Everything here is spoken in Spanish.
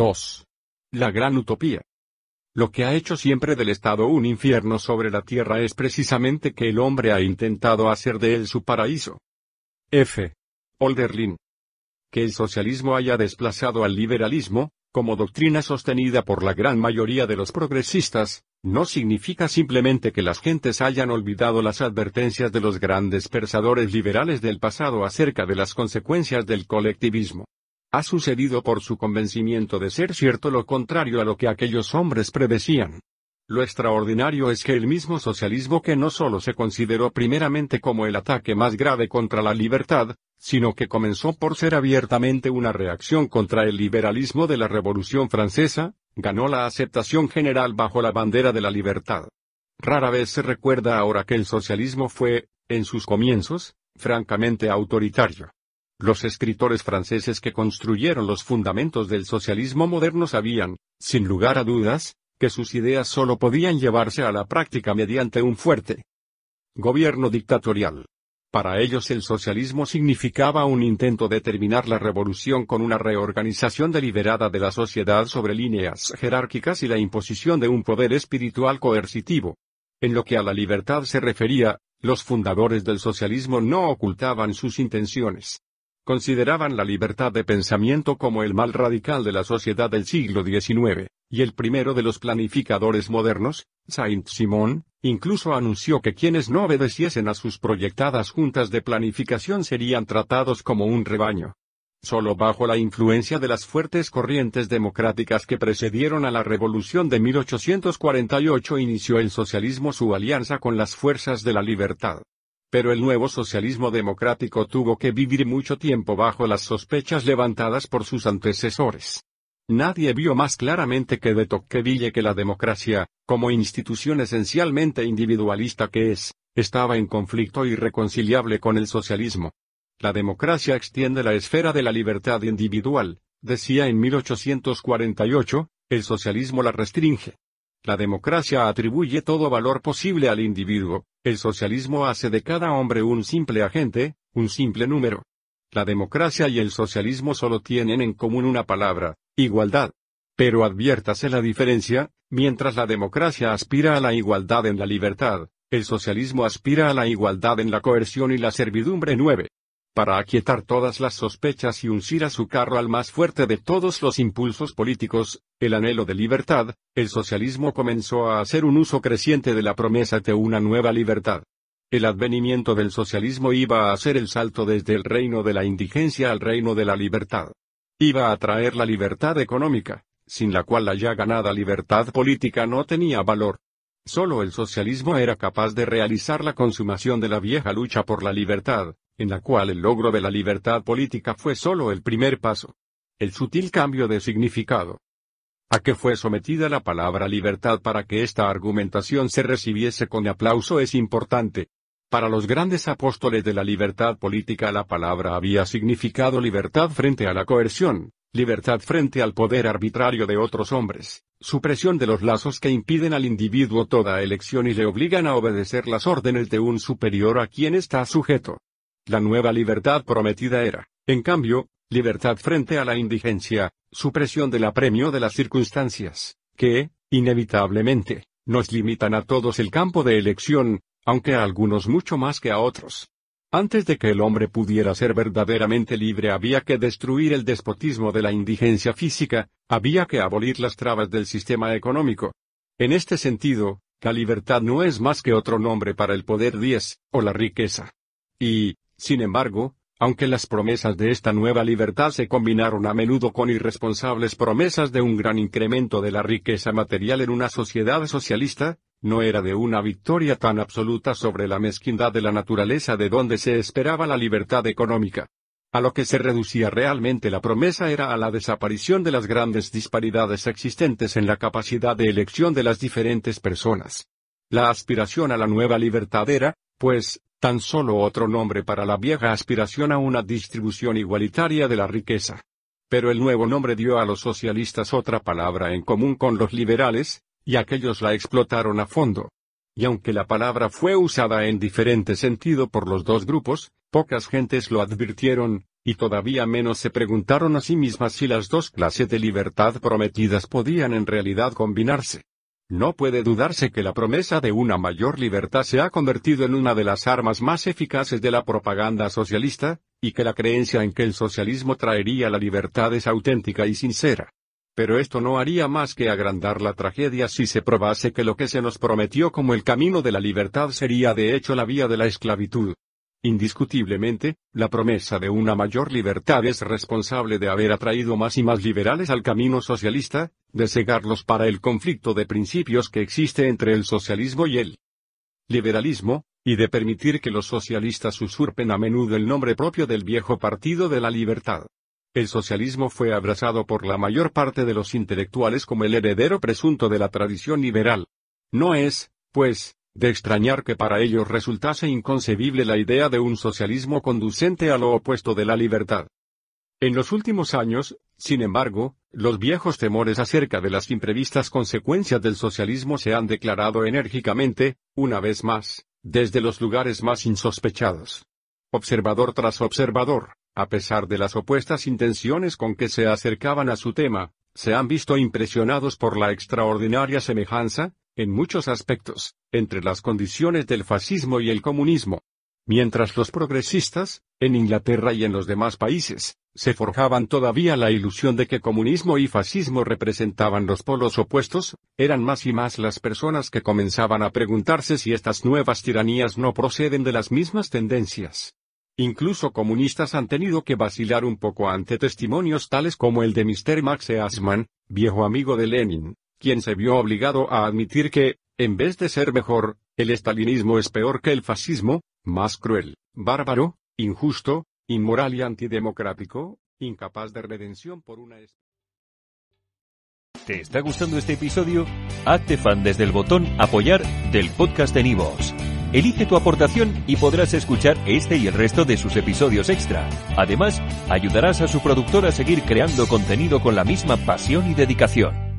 2. La gran utopía. Lo que ha hecho siempre del Estado un infierno sobre la tierra es precisamente que el hombre ha intentado hacer de él su paraíso. F. Hölderlin. Que el socialismo haya desplazado al liberalismo, como doctrina sostenida por la gran mayoría de los progresistas, no significa simplemente que las gentes hayan olvidado las advertencias de los grandes pensadores liberales del pasado acerca de las consecuencias del colectivismo. Ha sucedido por su convencimiento de ser cierto lo contrario a lo que aquellos hombres predecían. Lo extraordinario es que el mismo socialismo, que no solo se consideró primeramente como el ataque más grave contra la libertad, sino que comenzó por ser abiertamente una reacción contra el liberalismo de la Revolución Francesa, ganó la aceptación general bajo la bandera de la libertad. Rara vez se recuerda ahora que el socialismo fue, en sus comienzos, francamente autoritario. Los escritores franceses que construyeron los fundamentos del socialismo moderno sabían, sin lugar a dudas, que sus ideas solo podían llevarse a la práctica mediante un fuerte gobierno dictatorial. Para ellos el socialismo significaba un intento de terminar la revolución con una reorganización deliberada de la sociedad sobre líneas jerárquicas y la imposición de un poder espiritual coercitivo. En lo que a la libertad se refería, los fundadores del socialismo no ocultaban sus intenciones. Consideraban la libertad de pensamiento como el mal radical de la sociedad del siglo XIX, y el primero de los planificadores modernos, Saint-Simon, incluso anunció que quienes no obedeciesen a sus proyectadas juntas de planificación serían tratados como un rebaño. Solo bajo la influencia de las fuertes corrientes democráticas que precedieron a la Revolución de 1848 inició el socialismo su alianza con las fuerzas de la libertad. Pero el nuevo socialismo democrático tuvo que vivir mucho tiempo bajo las sospechas levantadas por sus antecesores. Nadie vio más claramente que de Tocqueville que la democracia, como institución esencialmente individualista que es, estaba en conflicto irreconciliable con el socialismo. La democracia extiende la esfera de la libertad individual, decía en 1848, el socialismo la restringe. La democracia atribuye todo valor posible al individuo, el socialismo hace de cada hombre un simple agente, un simple número. La democracia y el socialismo solo tienen en común una palabra: igualdad. Pero adviértase la diferencia: mientras la democracia aspira a la igualdad en la libertad, el socialismo aspira a la igualdad en la coerción y la servidumbre. 9. Para aquietar todas las sospechas y uncir a su carro al más fuerte de todos los impulsos políticos, el anhelo de libertad, el socialismo comenzó a hacer un uso creciente de la promesa de una nueva libertad. El advenimiento del socialismo iba a hacer el salto desde el reino de la indigencia al reino de la libertad. Iba a traer la libertad económica, sin la cual la ya ganada libertad política no tenía valor. Solo el socialismo era capaz de realizar la consumación de la vieja lucha por la libertad, en la cual el logro de la libertad política fue solo el primer paso. El sutil cambio de significado a que fue sometida la palabra libertad para que esta argumentación se recibiese con aplauso es importante. Para los grandes apóstoles de la libertad política la palabra había significado libertad frente a la coerción, libertad frente al poder arbitrario de otros hombres, supresión de los lazos que impiden al individuo toda elección y le obligan a obedecer las órdenes de un superior a quien está sujeto. La nueva libertad prometida era, en cambio, libertad frente a la indigencia, supresión del apremio de las circunstancias, que, inevitablemente, nos limitan a todos el campo de elección, aunque a algunos mucho más que a otros. Antes de que el hombre pudiera ser verdaderamente libre había que destruir el despotismo de la indigencia física, había que abolir las trabas del sistema económico. En este sentido, la libertad no es más que otro nombre para el poder o la riqueza. Y, sin embargo, aunque las promesas de esta nueva libertad se combinaron a menudo con irresponsables promesas de un gran incremento de la riqueza material en una sociedad socialista, no era de una victoria tan absoluta sobre la mezquindad de la naturaleza de donde se esperaba la libertad económica. A lo que se reducía realmente la promesa era a la desaparición de las grandes disparidades existentes en la capacidad de elección de las diferentes personas. La aspiración a la nueva libertad era, pues, tan solo otro nombre para la vieja aspiración a una distribución igualitaria de la riqueza. Pero el nuevo nombre dio a los socialistas otra palabra en común con los liberales, y aquellos la explotaron a fondo. Y aunque la palabra fue usada en diferente sentido por los dos grupos, pocas gentes lo advirtieron, Y todavía menos se preguntaron a sí mismas si las dos clases de libertad prometidas podían en realidad combinarse. No puede dudarse que la promesa de una mayor libertad se ha convertido en una de las armas más eficaces de la propaganda socialista, y que la creencia en que el socialismo traería la libertad es auténtica y sincera. Pero esto no haría más que agrandar la tragedia si se probase que lo que se nos prometió como el camino de la libertad sería de hecho la vía de la esclavitud. Indiscutiblemente, la promesa de una mayor libertad es responsable de haber atraído más y más liberales al camino socialista, de cegarlos para el conflicto de principios que existe entre el socialismo y el liberalismo, y de permitir que los socialistas usurpen a menudo el nombre propio del viejo Partido de la Libertad. El socialismo fue abrazado por la mayor parte de los intelectuales como el heredero presunto de la tradición liberal. No es, pues, de extrañar que para ellos resultase inconcebible la idea de un socialismo conducente a lo opuesto de la libertad. En los últimos años, sin embargo, los viejos temores acerca de las imprevistas consecuencias del socialismo se han declarado enérgicamente, una vez más, desde los lugares más insospechados. Observador tras observador, a pesar de las opuestas intenciones con que se acercaban a su tema, se han visto impresionados por la extraordinaria semejanza, en muchos aspectos, entre las condiciones del fascismo y el comunismo. Mientras los progresistas, en Inglaterra y en los demás países, se forjaban todavía la ilusión de que comunismo y fascismo representaban los polos opuestos, eran más y más las personas que comenzaban a preguntarse si estas nuevas tiranías no proceden de las mismas tendencias. Incluso comunistas han tenido que vacilar un poco ante testimonios tales como el de Mr. Max Eastman, viejo amigo de Lenin, quien se vio obligado a admitir que, en vez de ser mejor, el estalinismo es peor que el fascismo, más cruel, bárbaro, injusto, inmoral y antidemocrático, incapaz de redención por una... ¿Te está gustando este episodio? Hazte fan desde el botón Apoyar del podcast de Nivos. Elige tu aportación y podrás escuchar este y el resto de sus episodios extra. Además, ayudarás a su productor a seguir creando contenido con la misma pasión y dedicación.